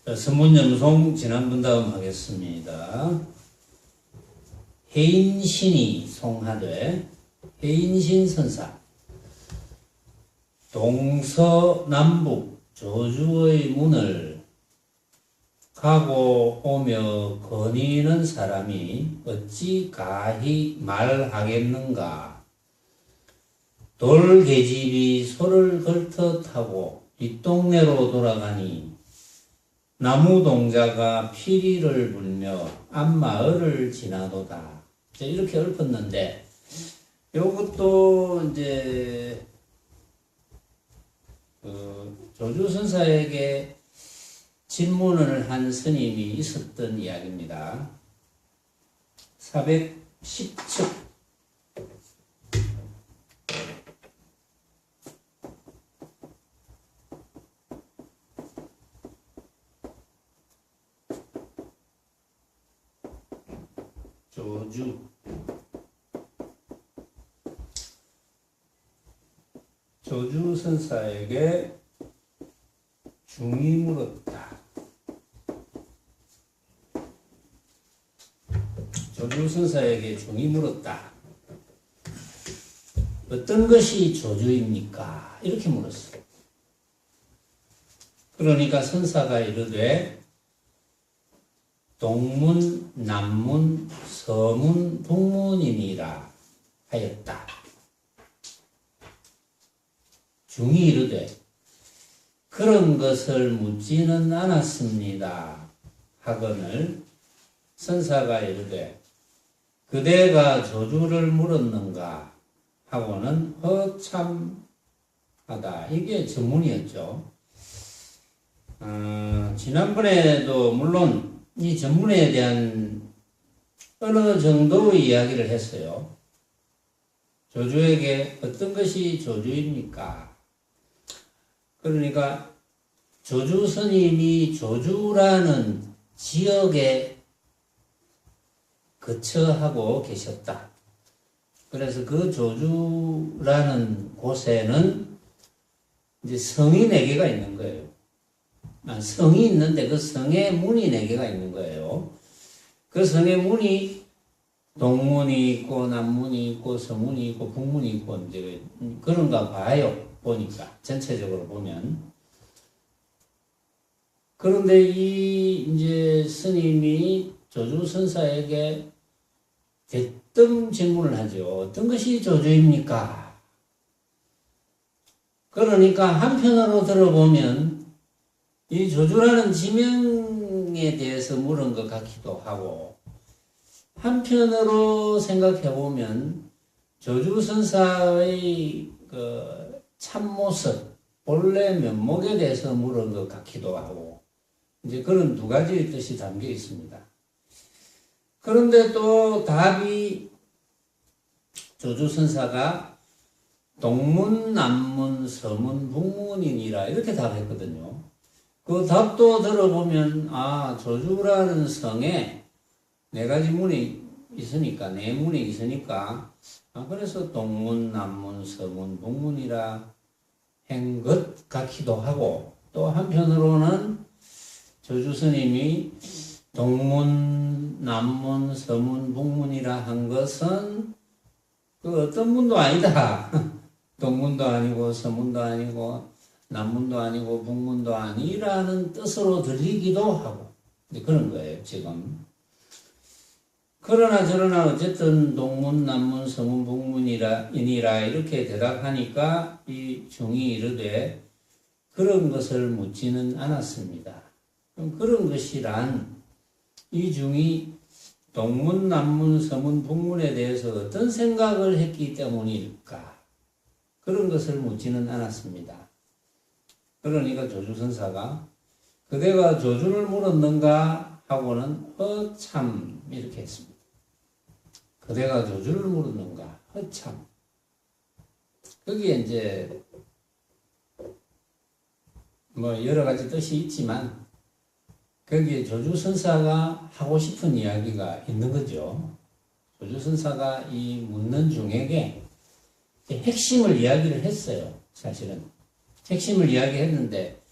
선문연송 지난번 다음 하겠습니다. 해인신이 송하되 해인신 선사 동서남북 조주의 문을 가고 오며 거니는 사람이 어찌 가히 말하겠는가. 돌계집이 소를 걸터 타고 뒷동네로 돌아가니 나무동자가 피리를 불며 앞마을을 지나도다. 이렇게 읊었는데, 요것도 이제 조주선사에게 질문을 한 스님이 있었던 이야기입니다. 410척 조주선사에게 중이 물었다. 조주선사에게 중이 물었다. 어떤 것이 조주입니까? 이렇게 물었어. 그러니까 선사가 이르되 동문, 남문, 서문, 북문이니라 하였다. 중이 이르되 그런 것을 묻지는 않았습니다 하거늘 선사가 이르되 그대가 조주를 물었는가 하고는 허참하다. 이게 전문이었죠. 지난번에도 물론 이 전문에 대한 어느 정도의 이야기를 했어요. 조주에게 어떤 것이 조주입니까? 그러니까 조주 스님이 조주라는 지역에 거처하고 계셨다. 그래서 그 조주라는 곳에는 이제 성이 4개가 있는 거예요. 성이 있는데 그 성에 문이 4개가 있는 거예요. 그 성에 문이 동문이 있고 남문이 있고 서문이 있고 북문이 있고 이제 그런가 봐요. 보니까 전체적으로 보면. 그런데 이 이제 스님이 조주선사에게 대뜸 질문을 하죠. 어떤 것이 조주입니까? 그러니까 한편으로 들어보면 이 조주라는 지명에 대해서 물은 것 같기도 하고, 한편으로 생각해보면 조주선사의 그 참모습, 본래 면목에 대해서 물은 것 같기도 하고, 이제 그런 두 가지의 뜻이 담겨 있습니다. 그런데 또 답이 조주선사가 동문, 남문, 서문, 북문이니라 이렇게 답했거든요. 그 답도 들어보면 조주라는 성에 4가지 문이 있으니까, 4문이 있으니까 그래서 동문, 남문, 서문, 북문이라 한 것 같기도 하고, 또 한편으로는 조주스님이 동문, 남문, 서문, 북문이라 한 것은 그 어떤 문도 아니다. 동문도 아니고 서문도 아니고 남문도 아니고 북문도 아니라는 뜻으로 들리기도 하고 그런 거예요, 지금. 그러나 저러나 어쨌든 동문, 남문, 서문, 북문이니라 이렇게 대답하니까 이 중이 이르되 그런 것을 묻지는 않았습니다. 그럼 그런 것이란 이 중이 동문, 남문, 서문, 북문에 대해서 어떤 생각을 했기 때문일까? 그런 것을 묻지는 않았습니다. 그러니까 조주선사가 그대가 조주를 물었는가 하고는 참 이렇게 했습니다. 그대가 조주를 물었는가? 참. 거기에 이제 뭐 여러 가지 뜻이 있지만 거기에 조주선사가 하고 싶은 이야기가 있는 거죠. 조주선사가 이 묻는 중에게 핵심을 이야기를 했어요. 사실은 핵심을 이야기했는데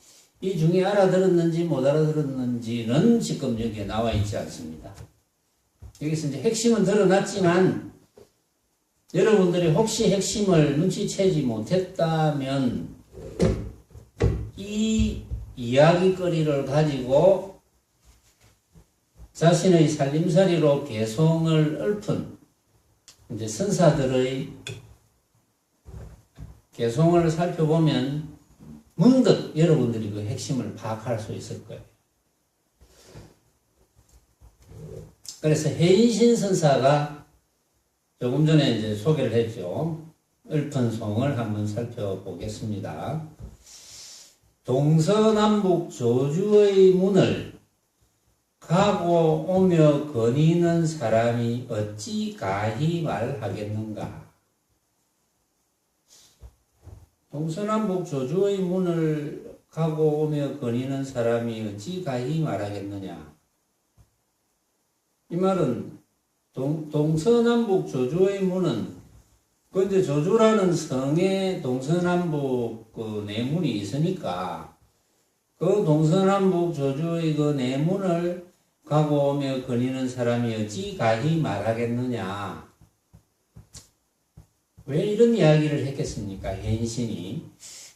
이 중에 알아들었는지 못 알아들었는지는 지금 여기에 나와 있지 않습니다. 여기서 이제 핵심은 드러났지만 여러분들이 혹시 핵심을 눈치채지 못했다면 이 이야기거리를 가지고 자신의 살림살이로 개성을 읊은 이제 선사들의 개성을 살펴보면 문득 여러분들이 그 핵심을 파악할 수 있을 거예요. 그래서 해인신 선사가 조금 전에 이제 소개를 했죠. 읊은 송을 한번 살펴보겠습니다. 동서남북 조주의 문을 가고 오며 거니는 사람이 어찌 가히 말하겠는가. 동서남북 조주의 문을 가고 오며 거니는 사람이 어찌 가히 말하겠느냐. 이 말은 동서남북 조주의 문은 그 이제 조주라는 성에 동서남북 그 내문이 있으니까 그 동서남북 조주의 그 내문을 가고 오며 거니는 사람이 어찌 가히 말하겠느냐. 왜 이런 이야기를 했겠습니까? 해인신이.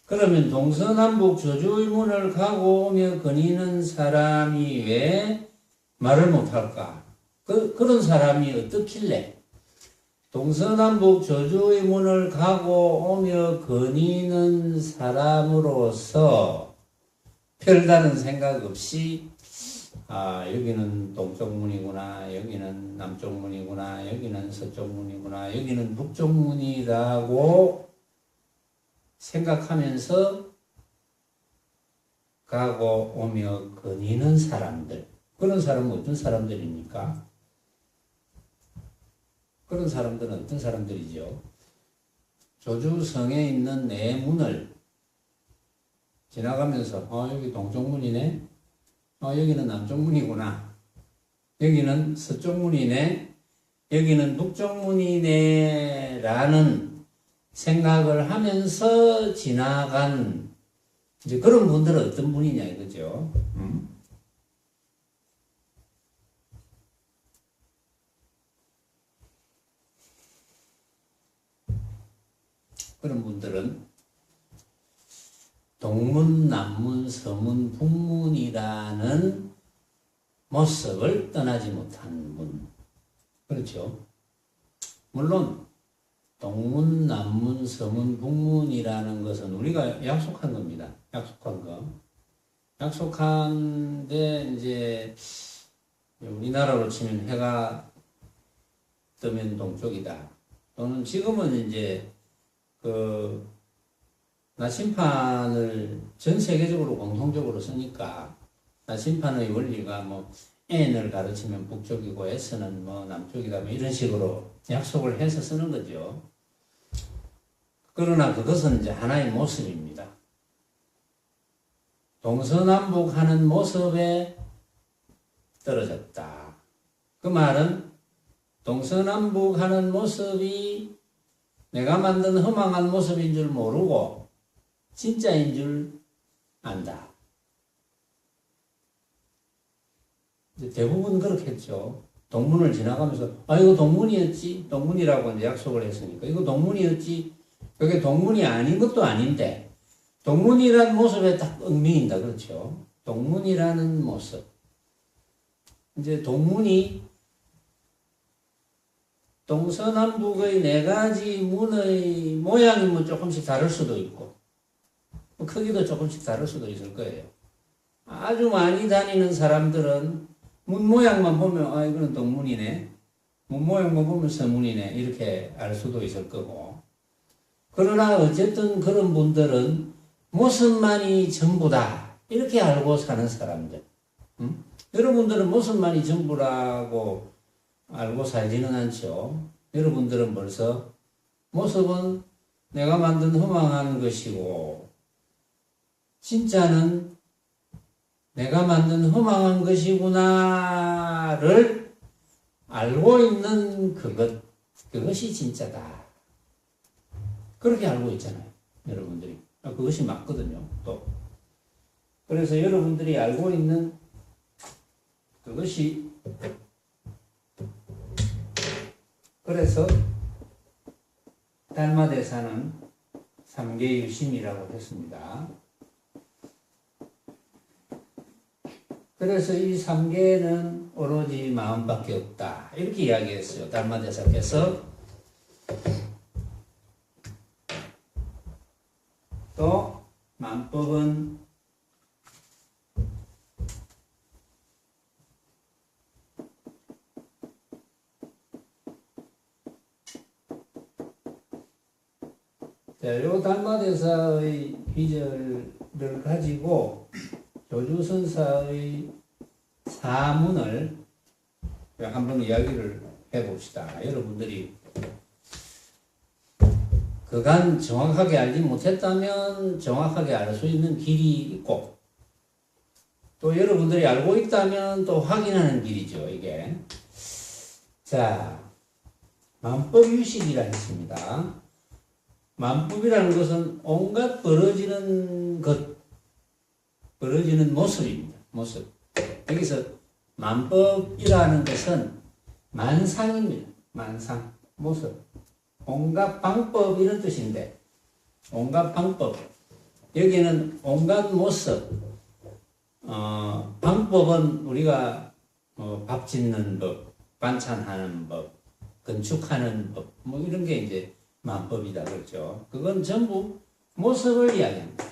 그러면 동서남북 조주의 문을 가고 오며 거니는 사람이 왜 말을 못할까? 그런 사람이 어떻길래 동서남북 조주의 문을 가고 오며 거니는 사람으로서 별다른 생각 없이 여기는 동쪽 문이구나, 여기는 남쪽 문이구나, 여기는 서쪽 문이구나, 여기는 북쪽 문이라고 생각하면서 가고 오며 거니는 사람들. 그런 사람은 어떤 사람들입니까? 그런 사람들은 어떤 사람들이죠? 조주성에 있는 내문을 지나가면서 여기 동쪽문이네, 여기는 남쪽문이구나, 여기는 서쪽문이네, 여기는 북쪽문이네 라는 생각을 하면서 지나간 이제 그런 분들은 어떤 분이냐 이거죠. 그런 분들은 동문, 남문, 서문, 북문이라는 모습을 떠나지 못한 분. 그렇죠. 물론 동문, 남문, 서문, 북문이라는 것은 우리가 약속한 겁니다. 약속한 거. 약속한데 이제 우리나라로 치면 해가 뜨면 동쪽이다. 또는 지금은 이제 나침판을 전 세계적으로 공통적으로 쓰니까 나침판의 원리가 N을 가르치면 북쪽이고 S는 남쪽이다 이런 식으로 약속을 해서 쓰는 거죠. 그러나 그것은 이제 하나의 모습입니다. 동서남북 하는 모습에 떨어졌다. 그 말은 동서남북 하는 모습이 내가 만든 허망한 모습인 줄 모르고 진짜인 줄 안다. 대부분 그렇겠죠. 동문을 지나가면서 이거 동문이었지? 동문이라고 이제 약속을 했으니까 이거 동문이었지? 그게 동문이 아닌 것도 아닌데 동문이라는 모습에 딱 얽매인다. 그렇죠. 동문이라는 모습. 이제 동문이 동서남북의 네 가지 문의 모양이 조금씩 다를 수도 있고 크기도 조금씩 다를 수도 있을 거예요. 아주 많이 다니는 사람들은 문 모양만 보면 이거는 동문이네, 문 모양만 보면 서문이네 이렇게 알 수도 있을 거고, 그러나 어쨌든 그런 분들은 모습만이 전부다 이렇게 알고 사는 사람들. 여러분들은 모습만이 전부라고 알고 살지는 않죠. 여러분들은 벌써 모습은 내가 만든 허망한 것이고 진짜는 내가 만든 허망한 것이구나를 알고 있는 그것이 진짜다. 그렇게 알고 있잖아요. 여러분들이. 그것이 맞거든요. 또 그래서 여러분들이 알고 있는 그것이 그래서 달마대사는 삼계유심이라고 했습니다. 그래서 이 삼계는 오로지 마음밖에 없다. 이렇게 이야기했어요. 달마대사께서. 또 만법은 자, 요 달마대사의 비절을 가지고 조주선사의 사문을 한번 이야기를 해봅시다. 여러분들이 그간 정확하게 알지 못했다면 정확하게 알 수 있는 길이 있고, 또 여러분들이 알고 있다면 또 확인하는 길이죠, 이게. 자, 만법유식이라 했습니다. 만법이라는 것은 온갖 벌어지는 것, 벌어지는 모습입니다. 모습. 여기서 만법이라는 것은 만상입니다. 만상, 모습. 온갖 방법 이런 뜻인데, 온갖 방법. 여기는 온갖 모습. 방법은 우리가 밥 짓는 법, 반찬하는 법, 건축하는 법, 뭐 이런 게 이제 만법이다 그렇죠. 그건 전부 모습을 이야기합니다.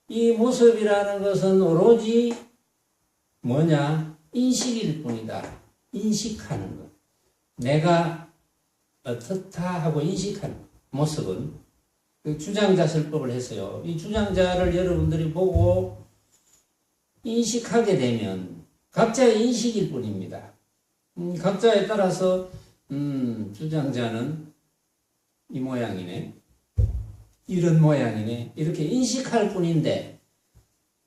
이 모습이라는 것은 오로지 뭐냐? 인식일 뿐이다. 인식하는 것. 내가 어떻다 하고 인식하는 모습은 그 주장자설법을 했어요. 이 주장자를 여러분들이 보고 인식하게 되면 각자의 인식일 뿐입니다. 각자에 따라서 주장자는 이 모양이네, 이런 모양이네, 이렇게 인식할 뿐인데,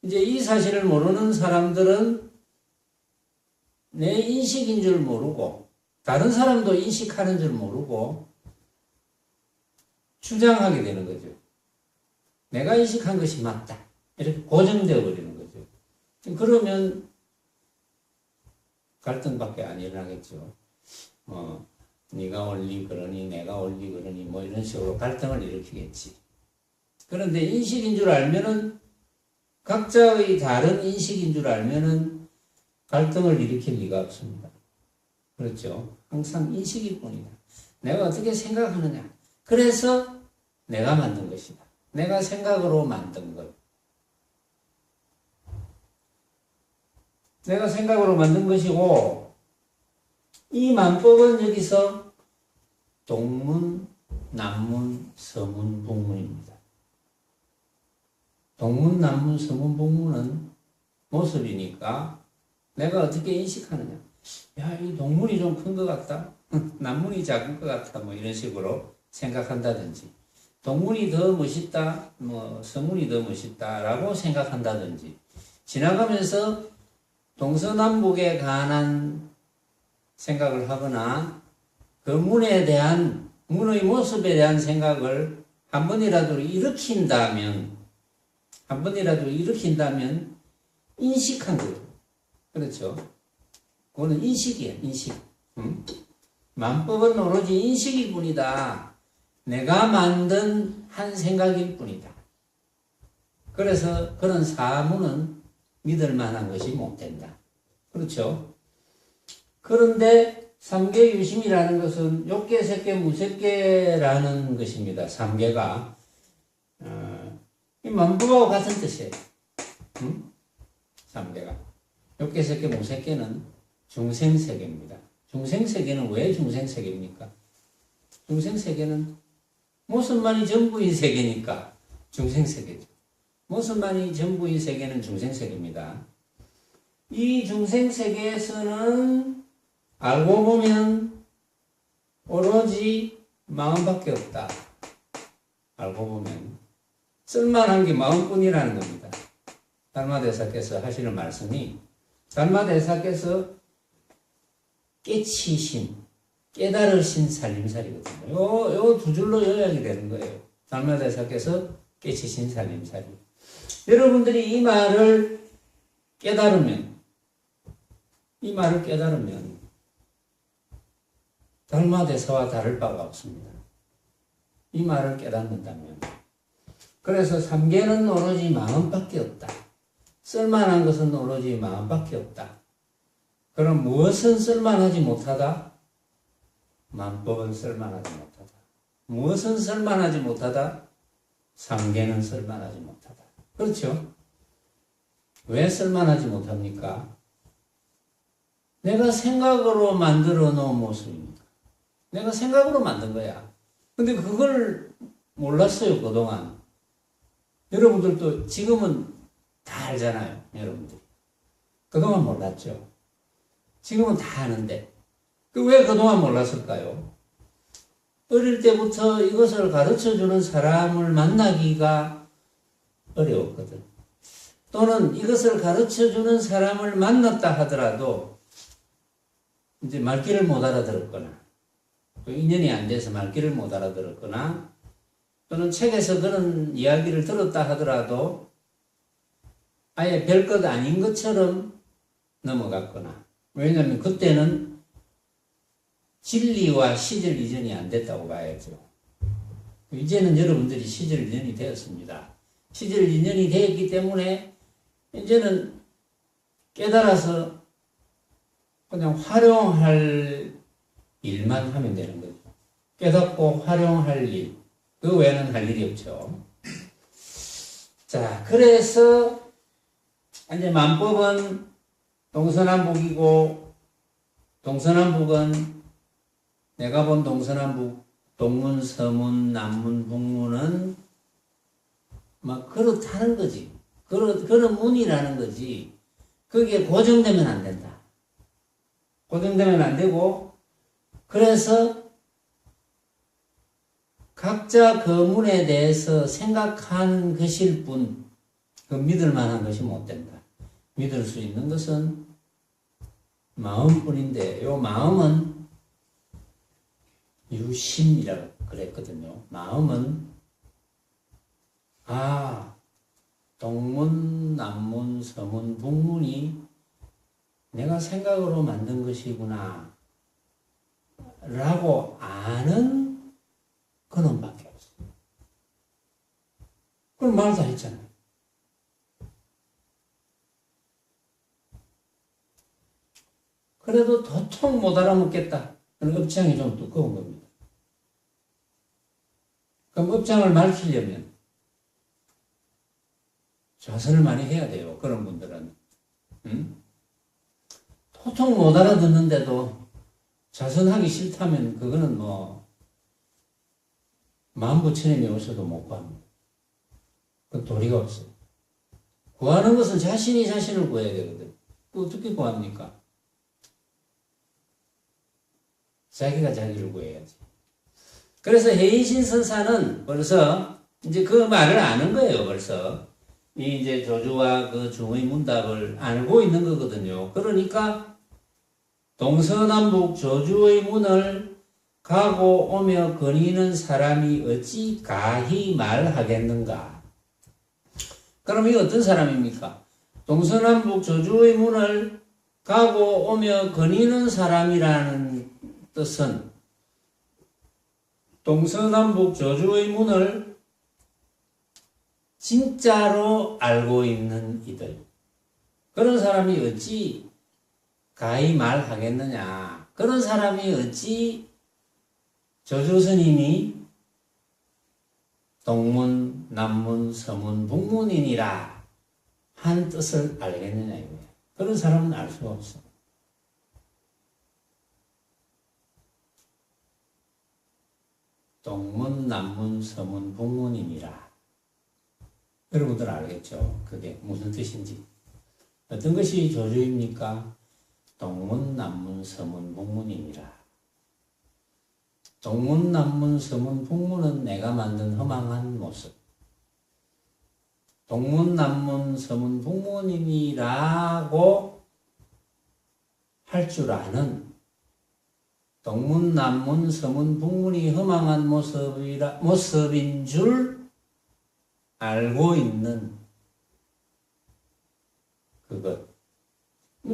이제 이 사실을 모르는 사람들은 내 인식인 줄 모르고 다른 사람도 인식하는 줄 모르고 주장하게 되는 거죠. 내가 인식한 것이 맞다. 이렇게 고정되어 버리는 거죠. 그러면 갈등밖에 안 일어나겠죠. 네가 옳니 그러니 내가 옳니 그러니 뭐 이런 식으로 갈등을 일으키겠지. 그런데 인식인 줄 알면은 각자의 다른 인식인 줄 알면은 갈등을 일으킬 리가 없습니다. 그렇죠? 항상 인식일 뿐이다. 내가 어떻게 생각하느냐. 그래서 내가 만든 것이다. 내가 생각으로 만든 것. 내가 생각으로 만든 것이고, 이 만법은 여기서 동문, 남문, 서문, 북문입니다. 동문, 남문, 서문, 북문은 모습이니까 내가 어떻게 인식하느냐. 야, 이 동문이 좀 큰 것 같다. 남문이 작은 것 같다. 뭐 이런 식으로 생각한다든지, 동문이 더 멋있다. 뭐 서문이 더 멋있다라고 생각한다든지, 지나가면서 동서남북에 관한 생각을 하거나 그 문에 대한, 문의 모습에 대한 생각을 한 번이라도 일으킨다면 인식한 거예요. 그렇죠? 그거는 인식이야, 인식. 만법은 오로지 인식일 뿐이다. 내가 만든 한 생각일 뿐이다. 그래서 그런 사문은 믿을 만한 것이 못 된다. 그렇죠? 그런데 삼계유심이라는 것은 욕계, 색계, 무색계라는 것입니다. 삼계가 이 만법하고 같은 뜻이에요. 삼계가 욕계, 색계, 무색계는 중생세계입니다. 중생세계는 왜 중생세계입니까? 중생세계는 모습만이 전부인 세계니까 중생세계죠. 모습만이 전부인 세계는 중생세계입니다. 이 중생세계에서는 알고 보면 오로지 마음밖에 없다. 알고 보면 쓸만한 게 마음뿐이라는 겁니다. 달마대사께서 하시는 말씀이, 달마대사께서 깨치신, 깨달으신 살림살이거든요. 요 두 줄로 요약이 되는 거예요. 달마대사께서 깨치신 살림살이. 여러분들이 이 말을 깨달으면 달마대사와 다를 바가 없습니다. 이 말을 깨닫는다면. 그래서 삼계는 오로지 마음밖에 없다. 쓸만한 것은 오로지 마음밖에 없다. 그럼 무엇은 쓸만하지 못하다? 만법은 쓸만하지 못하다. 무엇은 쓸만하지 못하다? 삼계는 쓸만하지 못하다. 그렇죠? 왜 쓸만하지 못합니까? 내가 생각으로 만들어 놓은 모습입니다. 내가 생각으로 만든 거야. 근데 그걸 몰랐어요, 그동안. 여러분들도 지금은 다 알잖아요, 여러분들이. 그동안 몰랐죠. 지금은 다 아는데. 왜 그동안 몰랐을까요? 어릴 때부터 이것을 가르쳐주는 사람을 만나기가 어려웠거든. 또는 이것을 가르쳐주는 사람을 만났다 하더라도 이제 말귀를 못 알아들었거나 인연이 안 돼서 말귀를 못 알아들었거나 또는 책에서 그런 이야기를 들었다 하더라도 아예 별것 아닌 것처럼 넘어갔거나 왜냐하면 그때는 진리와 시절 이전이 안 됐다고 봐야죠. 이제는 여러분들이 시절 이전이 되었습니다. 시절 이전이 되었기 때문에 이제는 깨달아서 그냥 활용할 일만 하면 되는 거죠. 깨닫고 활용할 일, 그 외에는 할 일이 없죠. 자, 그래서 이제 만법은 동서남북이고 동서남북은 내가 본 동서남북, 동문, 서문, 남문, 북문은 막 그렇다는 거지. 그런 문이라는 거지. 그게 고정되면 안 된다. 고정되면 안 되고, 그래서 각자 그 문에 대해서 생각한 것일 뿐, 그 믿을 만한 것이 못 된다. 믿을 수 있는 것은 마음뿐인데, 요 마음은 유심이라고 그랬거든요. 마음은 동문, 남문, 서문, 북문이 내가 생각으로 만든 것이구나 라고 아는 그놈밖에 없어요. 그럼 말 다 했잖아요. 그래도 도통 못 알아먹겠다. 그런 업장이 좀 두꺼운 겁니다. 그럼 업장을 밝히려면 자선을 많이 해야 돼요. 그런 분들은. 도통 못 알아듣는데도 자선하기 싫다면 그거는 만부천님이 오셔도 못 구합니다. 그건 도리가 없어요. 구하는 것은 자신이 자신을 구해야 되거든. 그 어떻게 구합니까? 자기가 자기를 구해야지. 그래서 해인신 선사는 벌써 이제 그 말을 아는 거예요, 벌써. 이제 조주와 그 중의 문답을 알고 있는 거거든요. 그러니까 동서남북 조주의 문을 가고 오며 거니는 사람이 어찌 가히 말하겠는가? 그럼 이 어떤 사람입니까? 동서남북 조주의 문을 가고 오며 거니는 사람이라는 뜻은 동서남북 조주의 문을 진짜로 알고 있는 이들. 그런 사람이 어찌 가히 말하겠느냐. 그런 사람이 어찌 조주스님이 동문, 남문, 서문, 북문이니라 한 뜻을 알겠느냐 이거예요. 그런 사람은 알 수가 없어. 동문, 남문, 서문, 북문이니라. 여러분들 알겠죠? 그게 무슨 뜻인지. 어떤 것이 조주입니까? 동문, 남문, 서문, 북문이니라. 동문, 남문, 서문, 북문은 내가 만든 허망한 모습. 동문, 남문, 서문, 북문이니라고 할 줄 아는 동문, 남문, 서문, 북문이 허망한 모습인 줄 알고 있는 그것.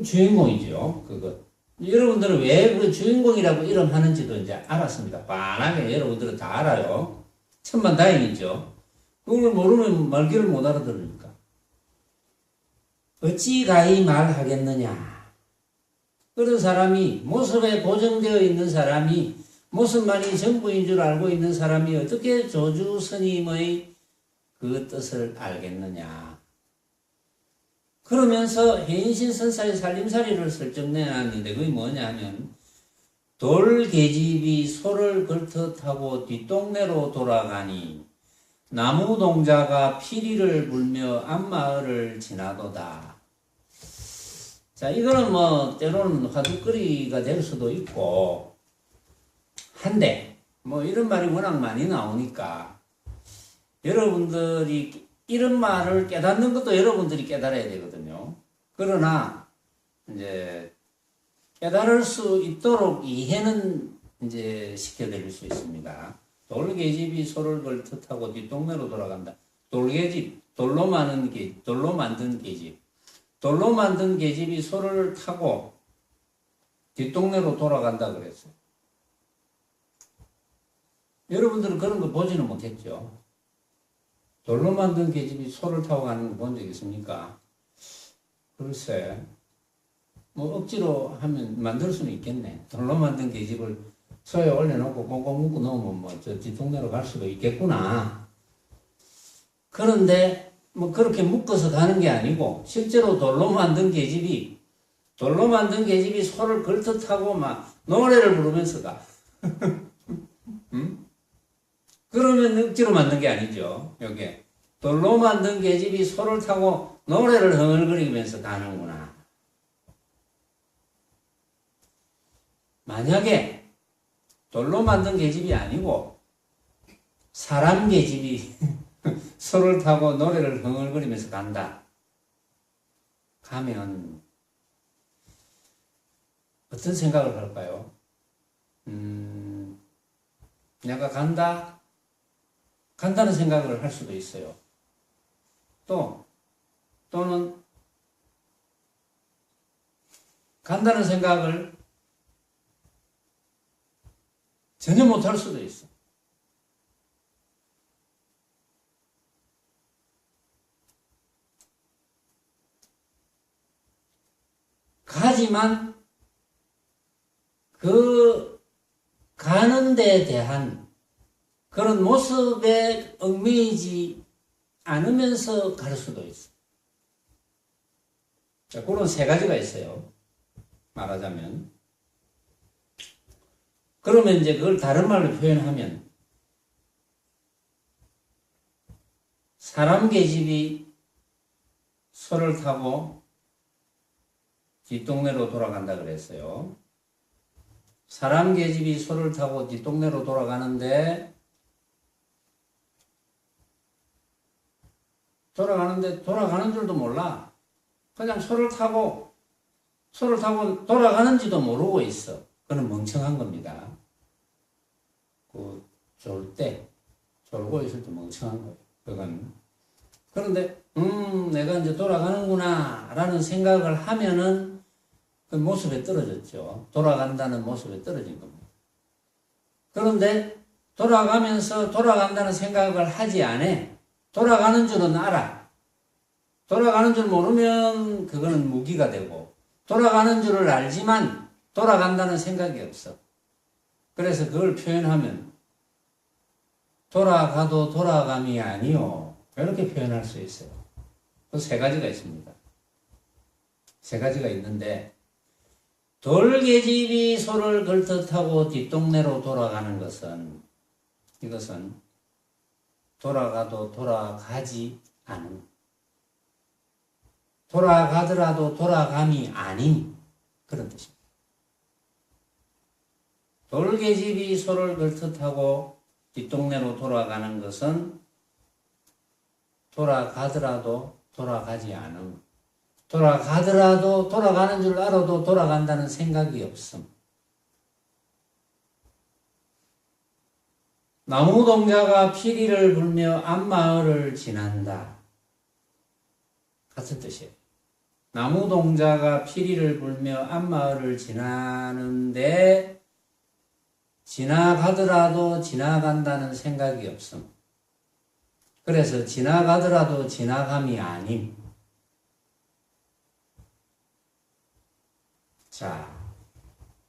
주인공이죠. 그것. 여러분들은 왜 그 주인공이라고 이름하는지도 이제 알았습니다. 빤하게 여러분들은 다 알아요. 천만다행이죠. 그걸 모르면 말귀를 못 알아들으니까. 어찌 가히 말하겠느냐. 그런 사람이, 모습에 고정되어 있는 사람이, 모습만이 전부인 줄 알고 있는 사람이 어떻게 조주 스님의 그 뜻을 알겠느냐. 그러면서 해인신선사의 살림살이를 설정 내놨는데 그게 뭐냐 하면 돌계집이 소를 걸터타고 뒷동네로 돌아가니 나무동자가 피리를 불며 앞마을을 지나도다. 자, 이거는 뭐 때로는 화두거리가 될 수도 있고 한데 뭐 이런 말이 워낙 많이 나오니까 여러분들이 이런 말을 깨닫는 것도 여러분들이 깨달아야 되거든요. 그러나 이제 깨달을 수 있도록 이해는 이제 시켜드릴 수 있습니다. 돌계집이 소를 걸터타고 뒷동네로 돌아간다. 돌계집, 돌로 만든 계집. 돌로 만든 계집이 소를 타고 뒷동네로 돌아간다 그랬어요. 여러분들은 그런 거 보지는 못했죠. 돌로 만든 계집이 소를 타고 가는 거 본 적 있습니까? 글쎄, 뭐 억지로 하면 만들 수는 있겠네. 돌로 만든 계집을 소에 올려놓고 꽁꽁 묶고 놓으면 뭐 저 뒷동네로 갈 수도 있겠구나. 그런데 뭐 그렇게 묶어서 가는 게 아니고 실제로 돌로 만든 계집이 소를 걸터 타고 막 노래를 부르면서 가. 응? 그러면 억지로 만든 게 아니죠. 요게 돌로 만든 계집이 소를 타고 노래를 흥얼거리면서 가는구나. 만약에 돌로 만든 계집이 아니고 사람 계집이 소를 타고 노래를 흥얼거리면서 간다. 가면 어떤 생각을 할까요? 내가 간다는 생각을 할 수도 있어요. 또는 간다는 생각을 전혀 못할 수도 있어. 하지만 그 가는 데 대한 그런 모습에 얽매이지 않으면서 갈 수도 있어. 자, 그런 세 가지가 있어요. 말하자면. 그러면 이제 그걸 다른 말로 표현하면 사람 계집이 소를 타고 뒷동네로 돌아간다 그랬어요. 사람 계집이 소를 타고 뒷동네로 돌아가는 돌아가는 줄도 몰라. 그냥 소를 타고 돌아가는지도 모르고 있어. 그건 멍청한 겁니다. 졸고 있을 때 멍청한 거예요. 그건. 그런데, 내가 이제 돌아가는구나, 라는 생각을 하면은 그 모습에 떨어졌죠. 돌아간다는 모습에 떨어진 겁니다. 그런데 돌아가면서 돌아간다는 생각을 하지 않아. 돌아가는 줄은 알아. 돌아가는 줄 모르면 그거는 무기가 되고, 돌아가는 줄을 알지만 돌아간다는 생각이 없어. 그래서 그걸 표현하면 돌아가도 돌아감이 아니요. 이렇게 표현할 수 있어요. 그 세 가지가 있습니다. 세 가지가 있는데 돌계집이 소를 걸터 타고 뒷동네로 돌아가는 이것은 돌아가도 돌아가지 않음. 돌아가더라도 돌아감이 아닌 그런 뜻입니다. 돌계집이 소를 걸터 타고 뒷동네로 돌아가는 것은 돌아가더라도 돌아가지 않음. 돌아가더라도 돌아가는 줄 알아도 돌아간다는 생각이 없음. 나무동자가 피리를 불며 앞마을을 지난다. 같은 뜻이에요. 나무동자가 피리를 불며 앞마을을 지나는데 지나가더라도 지나간다는 생각이 없음. 그래서 지나가더라도 지나감이 아님. 자,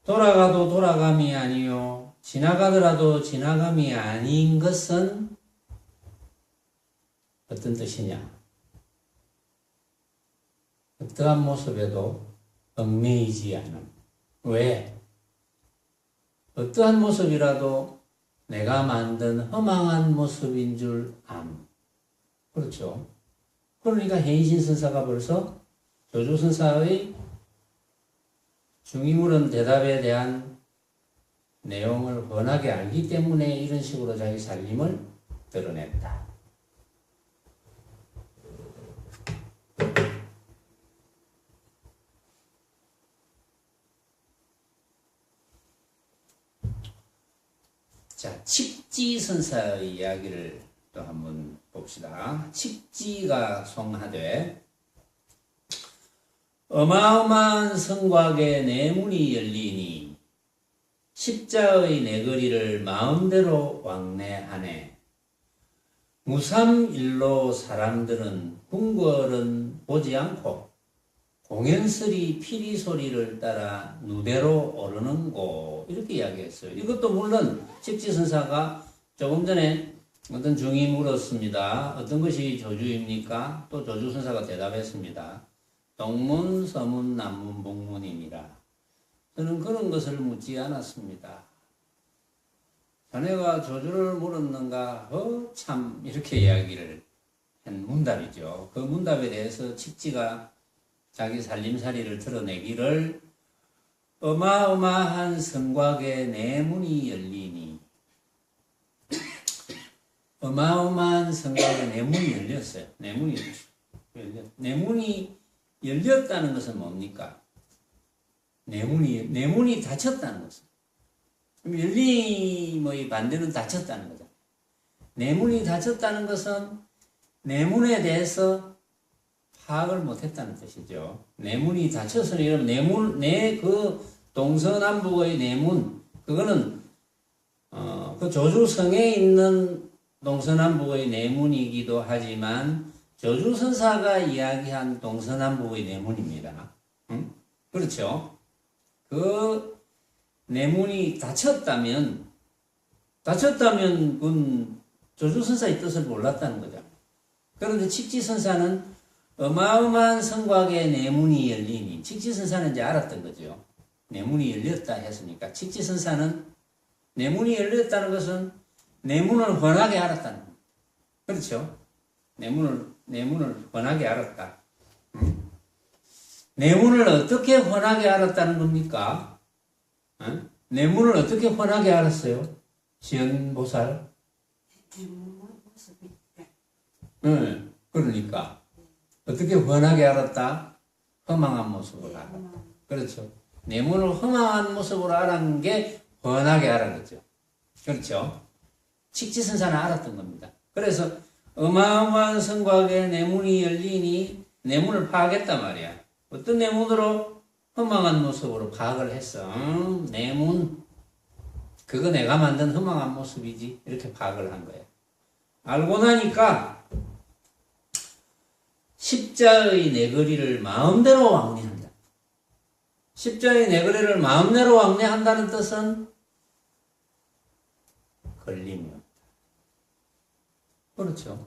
돌아가도 돌아감이 아니요. 지나가더라도 지나감이 아닌 것은 어떤 뜻이냐? 어떠한 모습에도 얽매이지 않음. 왜? 어떠한 모습이라도 내가 만든 허망한 모습인 줄 암. 그렇죠. 그러니까 해인신선사가 벌써 조주선사의 중의물은 대답에 대한 내용을 훤하게 알기 때문에 이런 식으로 자기 살림을 드러냈다. 자, 칙지선사의 이야기를 또 한번 봅시다. 칙지가 송하되 어마어마한 성곽에 내문이 열리니 십자의 내거리를 마음대로 왕래하네. 무삼일로 사람들은 궁궐은 보지 않고 공연스리 피리 소리를 따라 누대로 오르는 곳, 이렇게 이야기했어요. 이것도 물론 칙지선사가 조금 전에 어떤 중이 물었습니다. 어떤 것이 조주입니까? 또 조주선사가 대답했습니다. 동문, 서문, 남문, 북문이니라. 저는 그런 것을 묻지 않았습니다. 자네가 조주를 물었는가? 참, 이렇게 이야기를 한 문답이죠. 그 문답에 대해서 칙지가 자기 살림살이를 드러내기를 어마어마한 성곽에 내문이 열리니, 어마어마한 성곽에 내문이 열렸어요. 내문이 열렸다는 것은 뭡니까? 내문이 닫혔다는 것은. 열림의 반대는 닫혔다는 거죠. 내문이 닫혔다는 것은 내문에 대해서 파악을 못했다는 뜻이죠. 내문이 닫혔으니, 이러면 그 동서남북의 내문, 그거는, 그 조주성에 있는 동서남북의 내문이기도 하지만, 조주선사가 이야기한 동서남북의 내문입니다. 응? 그렇죠? 그 내문이 닫혔다면 그건 조주선사의 뜻을 몰랐다는 거죠. 그런데 칙지선사는 어마어마한 성곽에 내문이 열리니, 칙지선사는 이제 알았던 거죠. 내문이 열렸다 했으니까. 칙지선사는 내문이 열렸다는 것은 내문을 훤하게 알았다는 거예요. 그렇죠? 내문을 훤하게 알았다. 내문을 어떻게 훤하게 알았다는 겁니까? 내문을 어떻게 훤하게 알았어요? 시연보살? 그러니까. 어떻게 훤하게 알았다? 허망한 모습으로 알았다. 그렇죠. 내문을 허망한 모습으로 알았는 게 훤하게 알았겠죠. 그렇죠. 칙지선사는 알았던 겁니다. 그래서 어마어마한 성곽에 내문이 열리니 내문을 파악했단 말이야. 어떤 내문으로? 허망한 모습으로 파악을 했어. 내문, 그거 내가 만든 허망한 모습이지. 이렇게 파악을 한 거야. 알고 나니까 십자의 내거리를 마음대로 왕래한다. 십자의 내거리를 마음대로 왕래한다는 뜻은 걸림이 없다. 그렇죠.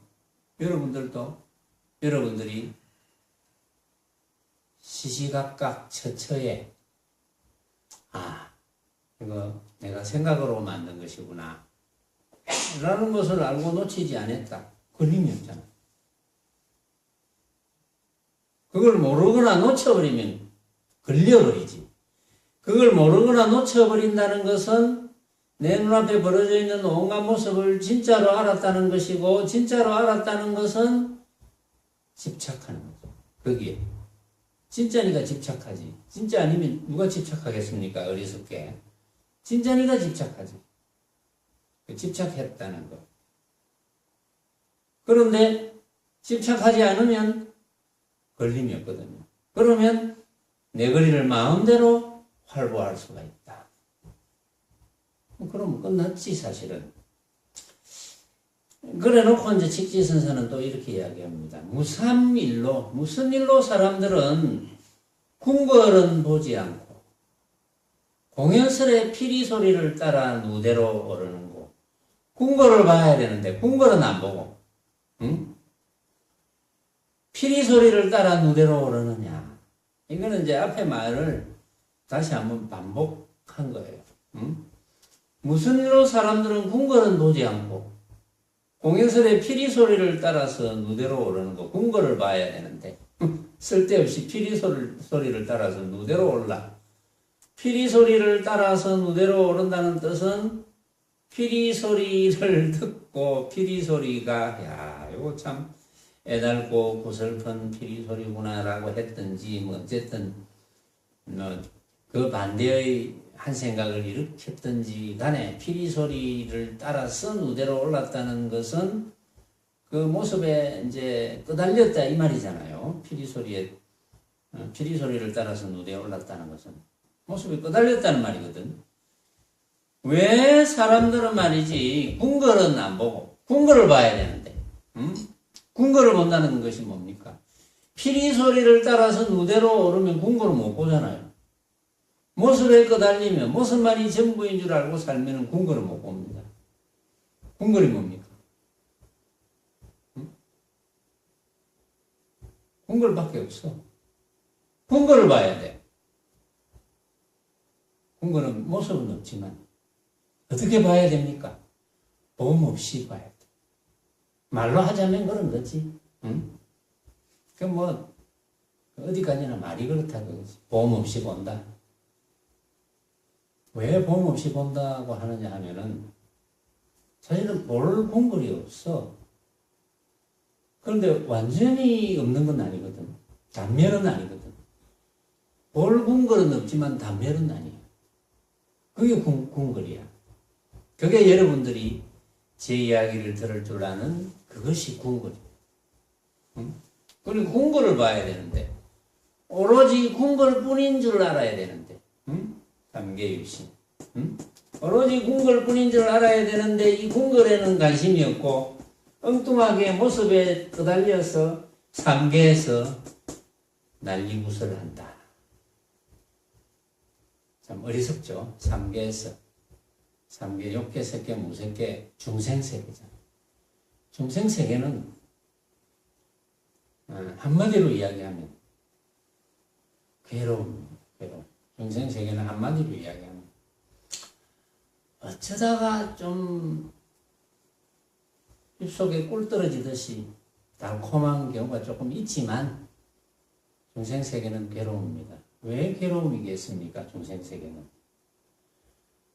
여러분들이 시시각각 처처에 이거 내가 생각으로 만든 것이구나 라는 것을 알고 놓치지 않았다. 걸림이 없잖아. 그걸 모르거나 놓쳐버리면 걸려버리지. 그걸 모르거나 놓쳐버린다는 것은 내 눈앞에 벌어져 있는 온갖 모습을 진짜로 알았다는 것이고, 진짜로 알았다는 것은 집착하는 거죠. 거기에. 진짜니까 집착하지. 진짜 아니면 누가 집착하겠습니까? 어리석게. 진짜니까 집착하지. 집착했다는 거. 그런데 집착하지 않으면 걸림이 없거든요. 그러면 내 거리를 마음대로 활보할 수가 있다. 그럼 끝났지 사실은. 그래 놓고 이제 직지선사는 또 이렇게 이야기합니다. 무삼일로, 무슨 일로 사람들은 궁궐은 보지 않고 공연설의 피리 소리를 따라 누대로 오르는 거. 궁궐을 봐야 되는데 궁궐은 안 보고, 응? 피리 소리를 따라 누대로 오르느냐. 이거는 이제 앞에 말을 다시 한번 반복한 거예요. 응? 무슨 일로 사람들은 궁궐은 보지 않고 공연설의 피리 소리를 따라서 누대로 오르는 거. 궁궐을 봐야 되는데 쓸데없이 피리 소리를 따라서 누대로 올라. 피리 소리를 따라서 누대로 오른다는 뜻은 피리 소리를 듣고 피리 소리가 야 이거 참 애달고 구슬픈 피리 소리구나라고 했든지 뭐 어쨌든 그 반대의 한 생각을 일으켰든지 간에 피리 소리를 따라서 누대로 올랐다는 것은 그 모습에 이제 끄달렸다 이 말이잖아요. 피리 소리를 따라서 누대에 올랐다는 것은 모습이 끄달렸다는 말이거든. 왜 사람들은 말이지 궁궐은 안 보고 궁궐을 봐야 되는데, 응? 궁궐을 본다는 것이 뭡니까? 피리 소리를 따라서 누대로 오르면 궁궐을 못 보잖아요. 모습에 끄달리면 모습만이 전부인 줄 알고 살면 궁궐을 못 봅니다. 궁궐이 뭡니까? 응? 궁궐밖에 없어. 궁궐을 봐야 돼. 궁궐은 모습은 없지만 어떻게 봐야 됩니까? 보험 없이 봐야 돼. 말로 하자면 그런 거지. 응? 그 뭐 어디까지나 말이 그렇다 그거지. 보험 없이 본다. 왜 보험 없이 본다고 하느냐 하면은 사실은 볼 궁궐이 없어. 그런데 완전히 없는 건 아니거든. 단멸은 아니거든. 볼 궁궐은 없지만 단멸은 아니야. 그게 궁궐이야. 그게 여러분들이 제 이야기를 들을 줄 아는 그것이 궁궐이야. 응? 그리고 궁궐을 봐야 되는데 오로지 궁궐뿐인 줄 알아야 되는데, 응? 삼계유신. 응? 오로지 궁궐뿐인 줄 알아야 되는데 이 궁궐에는 관심이 없고 엉뚱하게 모습에 끄달려서 삼계에서 난리구설을 한다. 참 어리석죠. 삼계에서. 삼계, 욕계, 색계, 무색계, 중생세계잖아. 중생세계는 한마디로 이야기하면 괴로움. 중생세계는 한마디로 이야기하면 어쩌다가 좀 입속에 꿀 떨어지듯이 달콤한 경우가 조금 있지만 중생세계는 괴로움입니다. 왜 괴로움이겠습니까? 중생세계는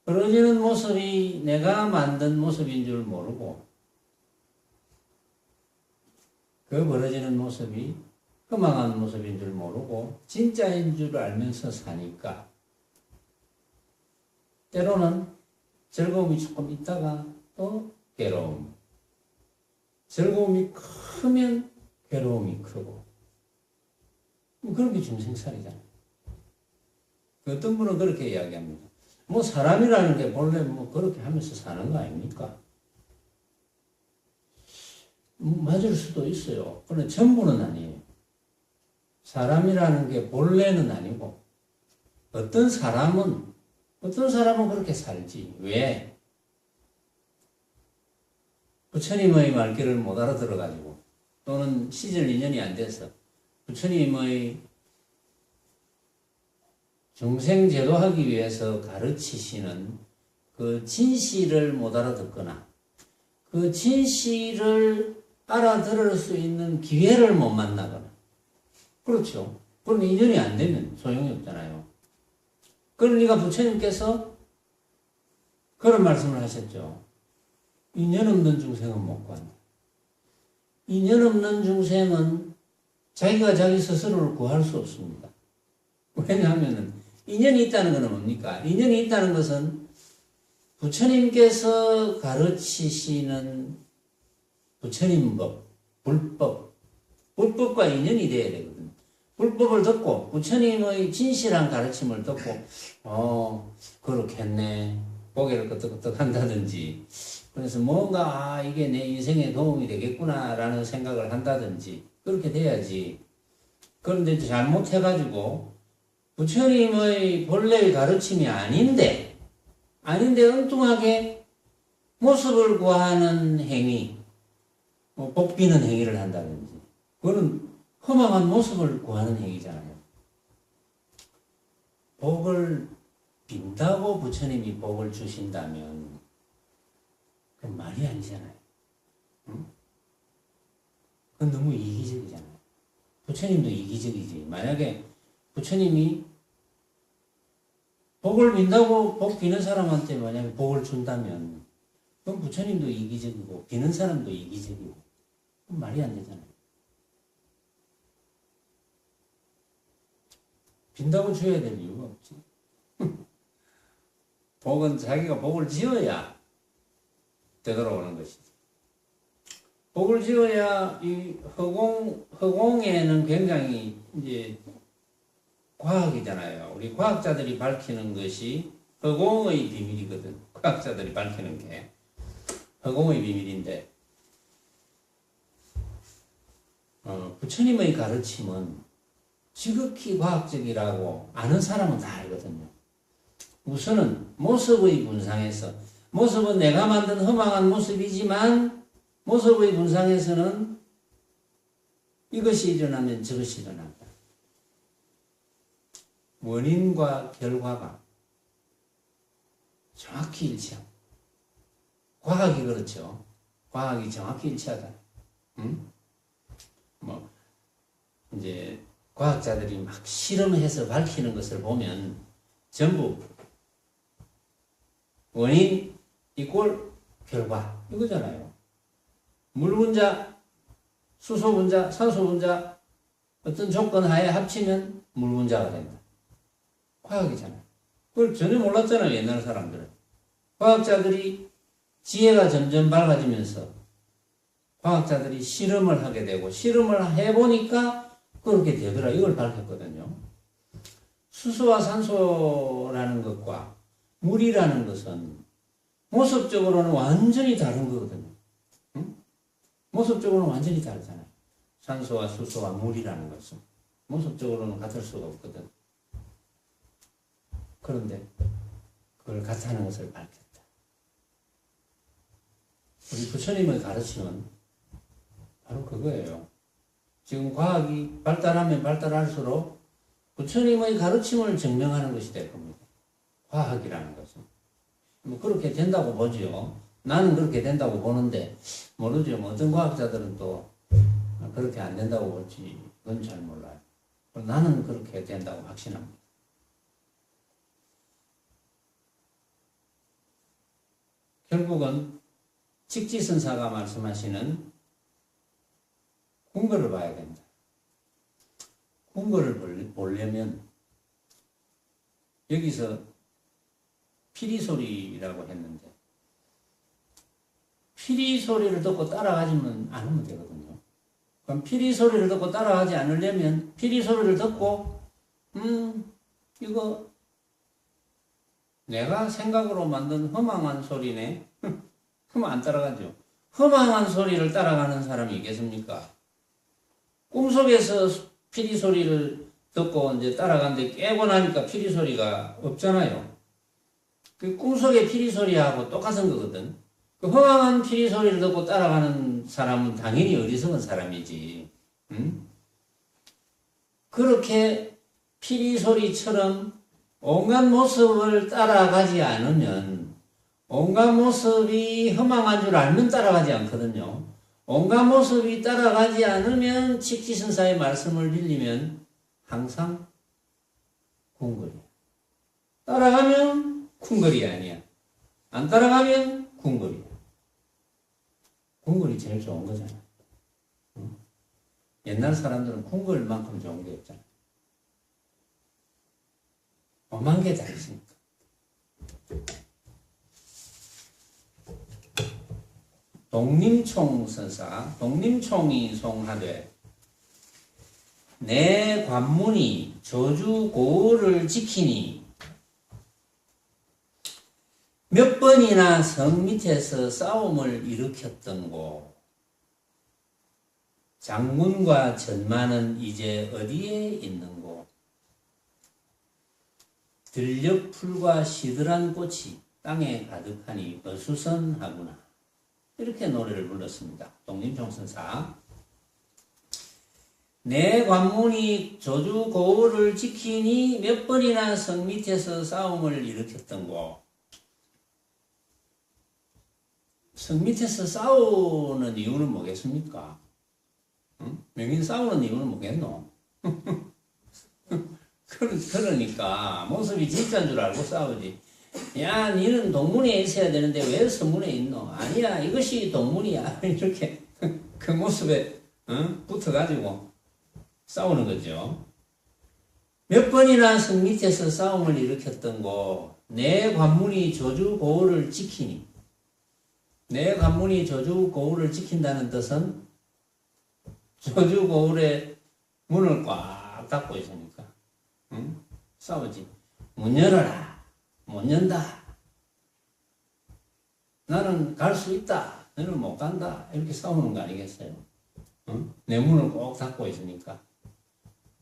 벌어지는 모습이 내가 만든 모습인 줄 모르고 그 벌어지는 모습이 허망한 모습인 줄 모르고 진짜인 줄 알면서 사니까 때로는 즐거움이 조금 있다가 또 괴로움, 즐거움이 크면 괴로움이 크고 그런 게 중생살이잖아요. 어떤 분은 그렇게 이야기합니다. 뭐 사람이라는 게 본래 뭐 그렇게 하면서 사는 거 아닙니까? 맞을 수도 있어요. 그런데 전부는 아니에요. 사람이라는 게 본래는 아니고 어떤 사람은 그렇게 살지. 왜? 부처님의 말귀를 못 알아들어가지고 또는 시절 인연이 안 돼서 부처님의 중생 제도하기 위해서 가르치시는 그 진실을 못 알아듣거나 그 진실을 알아들을 수 있는 기회를 못 만나거나 그렇죠. 그럼 인연이 안 되면 소용이 없잖아요. 그러니까 부처님께서 그런 말씀을 하셨죠. 인연 없는 중생은 못 간다. 인연 없는 중생은 자기가 자기 스스로를 구할 수 없습니다. 왜냐하면 인연이 있다는 것은 뭡니까? 인연이 있다는 것은 부처님께서 가르치시는 부처님법, 불법과 인연이 되어야 되거든. 불법을 듣고 부처님의 진실한 가르침을 듣고 그렇겠네 고개를 끄덕끄덕 한다든지 그래서 뭔가 이게 내 인생에 도움이 되겠구나라는 생각을 한다든지 그렇게 돼야지. 그런데 잘못해가지고 부처님의 본래의 가르침이 아닌데 엉뚱하게 모습을 구하는 행위, 복 비는 행위를 한다든지 그거는 허망한 모습을 구하는 행위잖아요. 복을 빈다고 부처님이 복을 주신다면 그건 말이 아니잖아요. 응? 그건 너무 이기적이잖아요. 부처님도 이기적이지. 만약에 부처님이 복을 빈다고 복 비는 사람한테 만약에 복을 준다면 그럼 부처님도 이기적이고 비는 사람도 이기적이고 그건 말이 안 되잖아요. 빈다고 줘야 될 이유가 없지. 복은 자기가 복을 지어야 되돌아오는 것이지. 복을 지어야 이 허공에는 굉장히 이제 과학이잖아요. 우리 과학자들이 밝히는 것이 허공의 비밀이거든. 과학자들이 밝히는 게 허공의 비밀인데 부처님의 가르침은 지극히 과학적이라고 아는 사람은 다 알거든요. 우선은 모습의 분상에서 모습은 내가 만든 허망한 모습이지만 모습의 분상에서는 이것이 일어나면 저것이 일어난다. 원인과 결과가 정확히 일치하고 과학이 그렇죠. 과학이 정확히 일치하다. 응? 이제 과학자들이 막 실험해서 밝히는 것을 보면 전부 원인 이꼴 결과 이거잖아요. 물 분자, 수소 분자, 산소 분자 어떤 조건 하에 합치면 물 분자가 된다. 과학이잖아요. 그걸 전혀 몰랐잖아요. 옛날 사람들은. 과학자들이 지혜가 점점 밝아지면서 과학자들이 실험을 하게 되고 실험을 해보니까 그렇게 되더라. 이걸 밝혔거든요. 수소와 산소라는 것과 물이라는 것은 모습적으로는 완전히 다른 거거든요. 응? 모습적으로는 완전히 다르잖아요. 산소와 수소와 물이라는 것은 모습적으로는 같을 수가 없거든. 그런데 그걸 같다는 것을 밝혔다. 우리 부처님의 가르침은 바로 그거예요. 지금 과학이 발달하면 발달할수록 부처님의 가르침을 증명하는 것이 될 겁니다. 과학이라는 것은. 뭐 그렇게 된다고 보죠. 나는 그렇게 된다고 보는데 모르죠. 어떤 과학자들은 또 그렇게 안 된다고 볼지 그건 잘 몰라요. 나는 그렇게 된다고 확신합니다. 결국은 직지선사가 말씀하시는 궁궐을 봐야 된다. 궁궐을 보려면 여기서 피리소리라고 했는데 피리소리를 듣고 따라가지만 않으면 되거든요. 그럼 피리소리를 듣고 따라가지 않으려면 피리소리를 듣고 이거 내가 생각으로 만든 허망한 소리네. 그럼 안 따라가죠. 허망한 소리를 따라가는 사람이 있겠습니까? 꿈속에서 피리 소리를 듣고 이제 따라가는데 깨고 나니까 피리 소리가 없잖아요. 그 꿈속의 피리 소리하고 똑같은 거거든. 그 허망한 피리 소리를 듣고 따라가는 사람은 당연히 어리석은 사람이지. 응? 그렇게 피리 소리처럼 온갖 모습을 따라가지 않으면 온갖 모습이 허망한 줄 알면 따라가지 않거든요. 온갖 모습이 따라가지 않으면 직지선사의 말씀을 빌리면 항상 궁궐이야. 따라가면 궁궐이 아니야. 안 따라가면 궁궐이야. 궁궐이 제일 좋은 거잖아. 응? 옛날 사람들은 궁궐만큼 좋은 게 없잖아. 오만 개 다 있으니까. 독림총 선사, 독림총이 송하되 내 관문이 저주고를 지키니 몇 번이나 성 밑에서 싸움을 일으켰던 곳. 장군과 전마는 이제 어디에 있는 곳. 들녘풀과 시들한 꽃이 땅에 가득하니 어수선하구나. 이렇게 노래를 불렀습니다. 독립종선사. 내 관문이 저주고를 지키니 몇 번이나 성 밑에서 싸움을 일으켰던 곳. 성 밑에서 싸우는 이유는 뭐겠습니까? 응? 명인 싸우는 이유는 뭐겠노? 그러니까 모습이 진짜인 줄 알고 싸우지. 야, 니는 동문에 있어야 되는데 왜 서문에 있노? 아니야, 이것이 동문이야. 이렇게 그 모습에 붙어가지고 싸우는 거죠. 몇 번이나 성 밑에서 싸움을 일으켰던 곳. 내 관문이 저주고를 지키니. 내 관문이 저주고를 지킨다는 뜻은 저주고울의 문을 꽉 닫고 있으니까 싸우지. 문 열어라. 못 연다. 나는 갈 수 있다. 너는 못 간다. 이렇게 싸우는 거 아니겠어요? 내 문을 꼭 닫고 있으니까.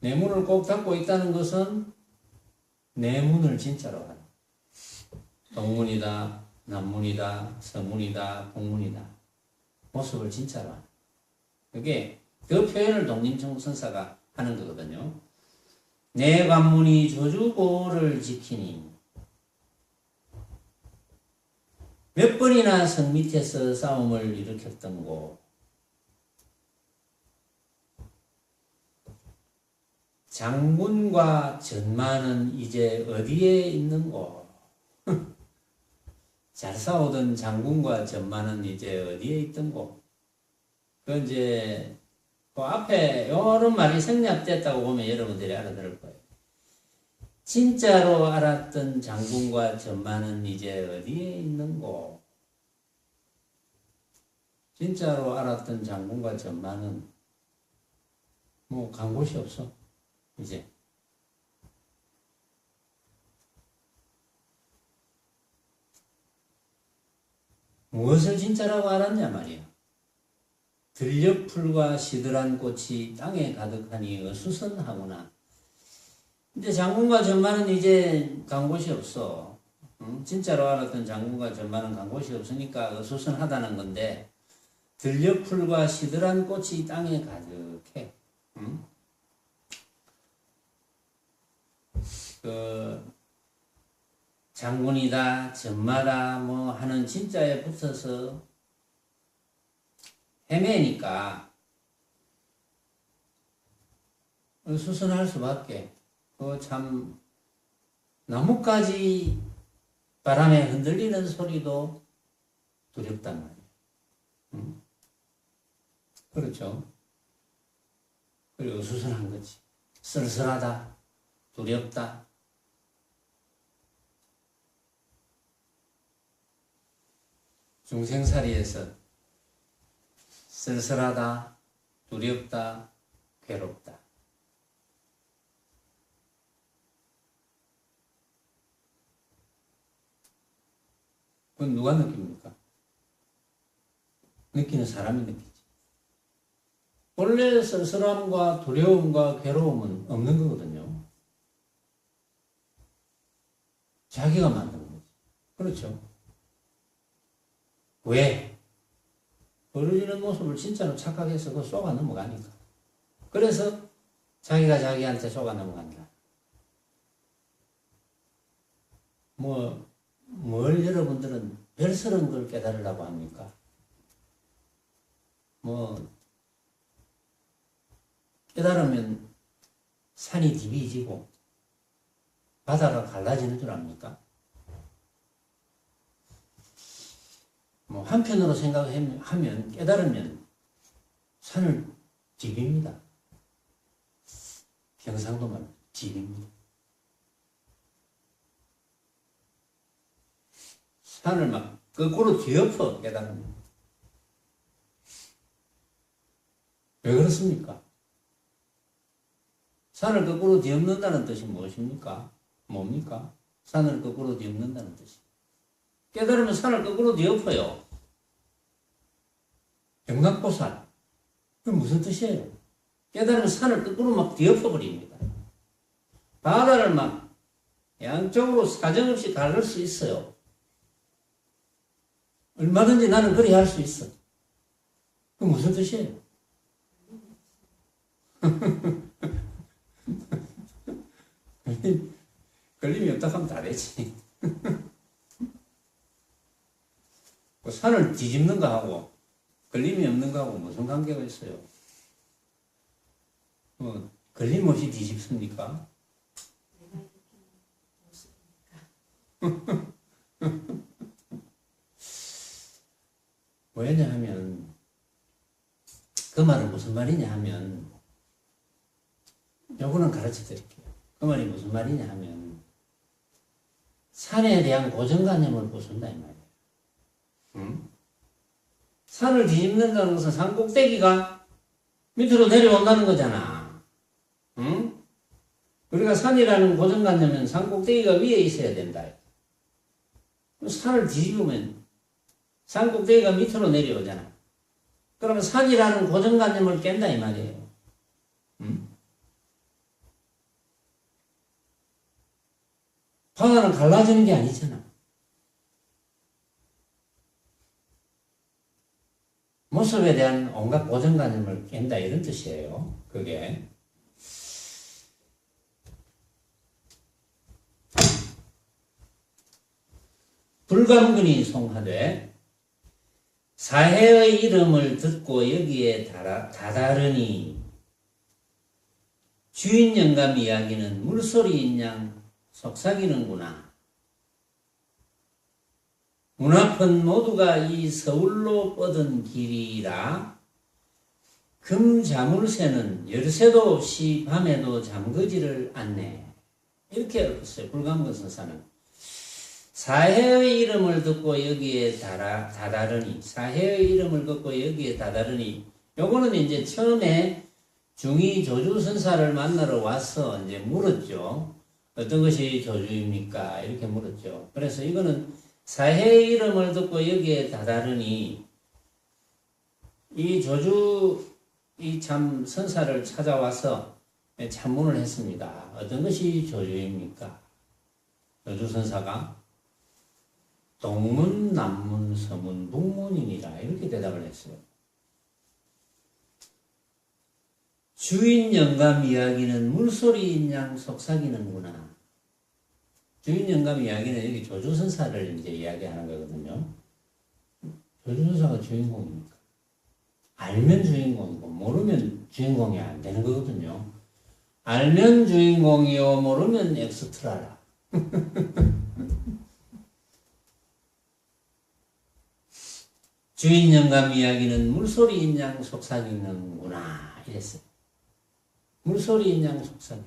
내 문을 꼭 닫고 있다는 것은 내 문을 진짜로 하는. 동문이다, 남문이다, 서문이다, 동문이다. 모습을 진짜로 하는. 그게 그 표현을 독립종선사가 하는 거거든요. 내 관문이 저주고를 지키니 몇 번이나 성 밑에서 싸움을 일으켰던 곳. 장군과 전마는 이제 어디에 있는 곳. 잘 싸우던 장군과 전마는 이제 어디에 있던 곳. 그 이제 그 앞에 이런 말이 생략됐다고 보면 여러분들이 알아들을 거예요. 진짜로 알았던 장군과 전마는 이제 어디에 있는 곳. 진짜로 알았던 장군과 전마는 뭐 간 곳이 없어. 이제 무엇을 진짜라고 알았냐 말이야. 들녘풀과 시들한 꽃이 땅에 가득하니 어수선하구나. 근데 장군과 전마는 이제 간 곳이 없어. 진짜로 알았던 장군과 전마는 간 곳이 없으니까 어수선하다는 건데, 들녘풀과 시들한 꽃이 땅에 가득해. 그 장군이다, 전마다 뭐 하는 진짜에 붙어서 헤매니까 수선할 수밖에. 참 나뭇가지 바람에 흔들리는 소리도 두렵단 말이에요. 그렇죠. 그리고 수선한 거지. 쓸쓸하다, 두렵다. 중생살이에서 쓸쓸하다, 두렵다, 괴롭다. 그건 누가 느낍니까? 느끼는 사람이 느끼지. 원래 쓸쓸함과 두려움과 괴로움은 없는 거거든요. 자기가 만든 거지. 그렇죠. 왜? 벌어지는 모습을 진짜로 착각해서 그 쏘가 넘어가니까. 그래서 자기가 자기한테 쏘가 넘어간다. 뭘 여러분들은 별스러운 걸 깨달으려고 합니까? 깨달으면 산이 디비지고 바다가 갈라지는 줄 압니까? 한편으로 생각하면, 깨달으면 산을 디빕니다. 경상도 말 디빕니다. 산을 막 거꾸로 뒤엎어 깨달으면. 왜 그렇습니까? 산을 거꾸로 뒤엎는다는 뜻이 무엇입니까? 뭡니까? 산을 거꾸로 뒤엎는다는 뜻이. 깨달으면 산을 거꾸로 뒤엎어요. 영락보살. 그게 무슨 뜻이에요? 깨달으면 산을 거꾸로 막 뒤엎어버립니다. 바다를 막 양쪽으로 사정없이 가를 수 있어요. 얼마든지 나는 그리 할 수 있어. 그게 무슨 뜻이에요? 걸림이 없다 하면 다 되지. 산을 뒤집는 거하고 걸림이 없는 거하고 무슨 관계가 있어요? 걸림 없이 뒤집습니까? 왜냐하면 그 말은 무슨 말이냐 하면 요거는 가르쳐 드릴게요. 그 말이 무슨 말이냐 하면 산에 대한 고정관념을 부순다 이 말이에요. 응? 산을 뒤집는다는 것은 산 꼭대기가 밑으로 내려온다는 거잖아. 응? 우리가 산이라는 고정관념은 산 꼭대기가 위에 있어야 된다. 산을 뒤집으면 산 꼭대기가 밑으로 내려오잖아. 그러면 산이라는 고정관념을 깬다 이 말이에요. 응? 바다는 갈라지는 게 아니잖아. 모습에 대한 온갖 고정관념을 깬다 이런 뜻이에요. 그게. 불감근이 송하되 사해의 이름을 듣고 여기에 다다르니 주인 영감 이야기는 물소리인 양 속삭이는구나. 문 앞은 모두가 이 서울로 뻗은 길이라 금자물쇠는 열쇠도 없이 밤에도 잠그지를 않네. 이렇게 읽었어요. 불감근 선사는. 사해의 이름을 듣고 여기에 다다르니, 사해의 이름을 듣고 여기에 다다르니, 요거는 이제 처음에 중이 조주 선사를 만나러 와서 이제 물었죠. 어떤 것이 조주입니까? 이렇게 물었죠. 그래서 이거는 사해의 이름을 듣고 여기에 다다르니, 이 조주, 이 참 선사를 찾아와서 참문을 했습니다. 어떤 것이 조주입니까? 조주 선사가 동문, 남문, 서문, 북문이니라 이렇게 대답을 했어요. 주인 영감 이야기는 물소리인 양 속삭이는구나. 주인 영감 이야기는 여기 조주선사를 이제 이야기하는 거거든요. 조주선사가 주인공입니까? 알면 주인공이고 모르면 주인공이 안 되는 거거든요. 알면 주인공이요 모르면 엑스트라라. 주인 영감 이야기는 물소리인 양 속삭이는구나 이랬어요. 물소리인 양 속삭여.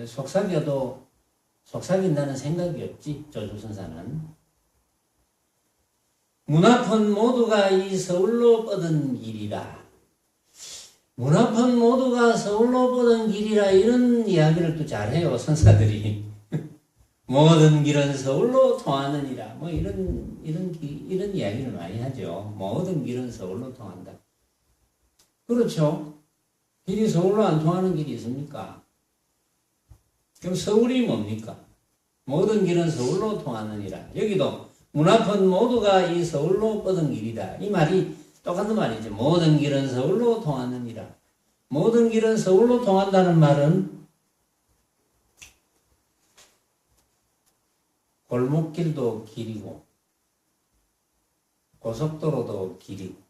속삭여도 속삭인다는 생각이 없지 조주선사는. 문 앞은 모두가 이 서울로 뻗은 길이라. 문 앞은 모두가 서울로 뻗은 길이라 이런 이야기를 또 잘해요 선사들이. 모든 길은 서울로 통하느니라. 뭐 이런 이야기를 많이 하죠. 모든 길은 서울로 통한다. 그렇죠. 길이 서울로 안 통하는 길이 있습니까? 그럼 서울이 뭡니까? 모든 길은 서울로 통하느니라. 여기도 문 앞은 모두가 이 서울로 뻗은 길이다. 이 말이 똑같은 말이죠. 모든 길은 서울로 통하느니라. 모든 길은 서울로 통한다는 말은 골목길도 길이고 고속도로도 길이고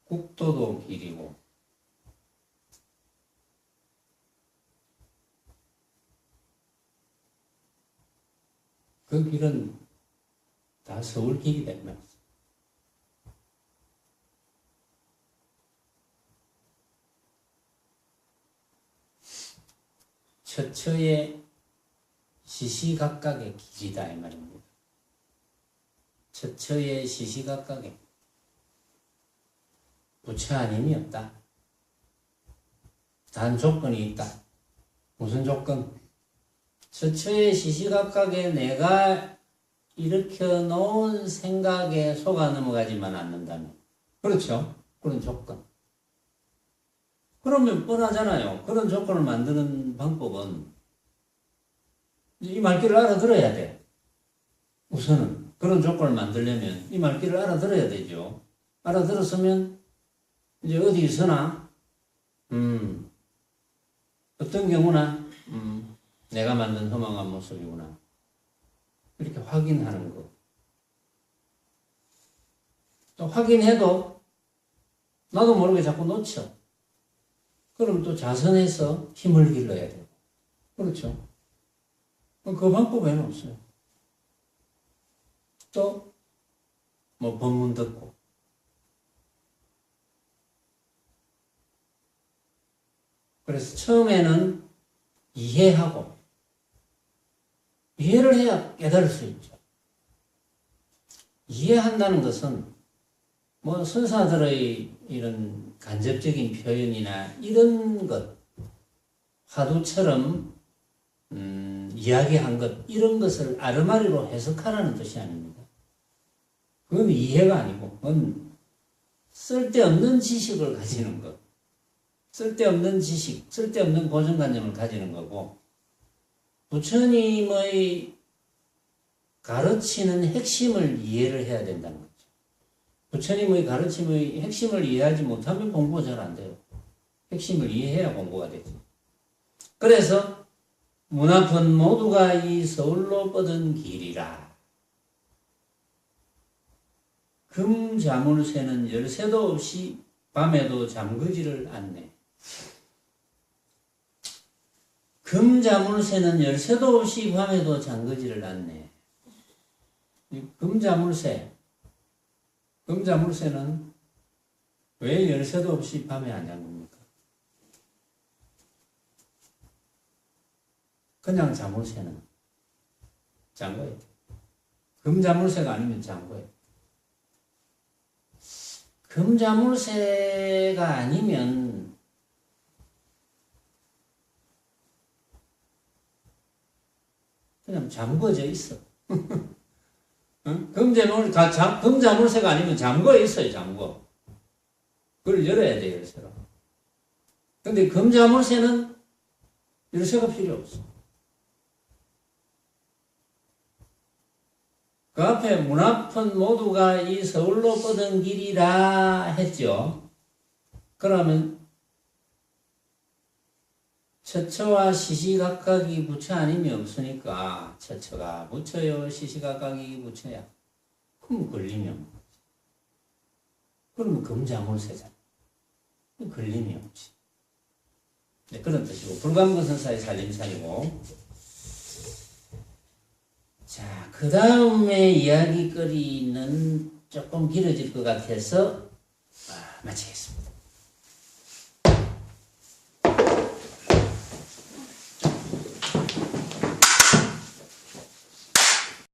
국도도 길이고 그 길은 다 서울 길이다 이 말이죠. 처처의 시시각각의 길이다 이 말입니다. 처처의 시시각각의 부처 아님이 없다. 단 조건이 있다. 무슨 조건? 처처의 시시각각에 내가 일으켜 놓은 생각에 속아 넘어가지만 않는다면. 그렇죠? 그런 조건. 그러면 뻔하잖아요. 그런 조건을 만드는 방법은 이 말귀를 알아들어야 돼. 우선은 그런 조건을 만들려면 이 말귀를 알아들어야 되죠. 알아들었으면 이제 어디서나 어떤 경우나 내가 만든 허망한 모습이구나. 이렇게 확인하는 거. 또 확인해도 나도 모르게 자꾸 놓쳐. 그럼 또 자선해서 힘을 길러야 되고. 그렇죠. 그 방법 외에는 없어요. 또 뭐 법문 듣고. 그래서 처음에는 이해하고, 이해를 해야 깨달을 수 있죠. 이해한다는 것은 뭐 선사들의 이런 간접적인 표현이나 이런 것, 화두처럼 이야기한 것, 이런 것을 아르마리로 해석하라는 뜻이 아닙니다. 그건 이해가 아니고, 그건 쓸데없는 지식을 가지는 것. 쓸데없는 지식, 쓸데없는 고정관념을 가지는 거고, 부처님의 가르치는 핵심을 이해를 해야 된다는 거죠. 부처님의 가르침의 핵심을 이해하지 못하면 공부가 잘 안 돼요. 핵심을 이해해야 공부가 되지. 그래서 문 앞은 모두가 이 서울로 뻗은 길이라. 금 자물쇠는 열쇠도 없이 밤에도 잠그지를 않네. 금 자물쇠는 열쇠도 없이 밤에도 잠그지를 않네. 금 자물쇠는 왜 열쇠도 없이 밤에 안 잠깁니까? 그냥 자물쇠는 잠궈요. 금 자물쇠가 아니면 잠궈요. 금 자물쇠가 아니면 그냥 잠궈져 있어. 응? 금 자물쇠가 아니면 잠궈 있어요, 잠궈. 그걸 열어야 돼, 열쇠로. 근데 금 자물쇠는 열쇠가 필요 없어. 그 앞에 문 앞은 모두가 이 서울로 뻗은 길이라 했죠. 그러면 처처와 시시각각이 부처 아님이 없으니까 처처가 부처요, 시시각각이 부처야. 그럼 걸리면 그러면 금자물쇠잖아. 걸림이 없지. 네, 그런 뜻이고 불감거선사의 살림살이고. 자, 그 다음에 이야기거리는 조금 길어질 것 같아서 마치겠습니다.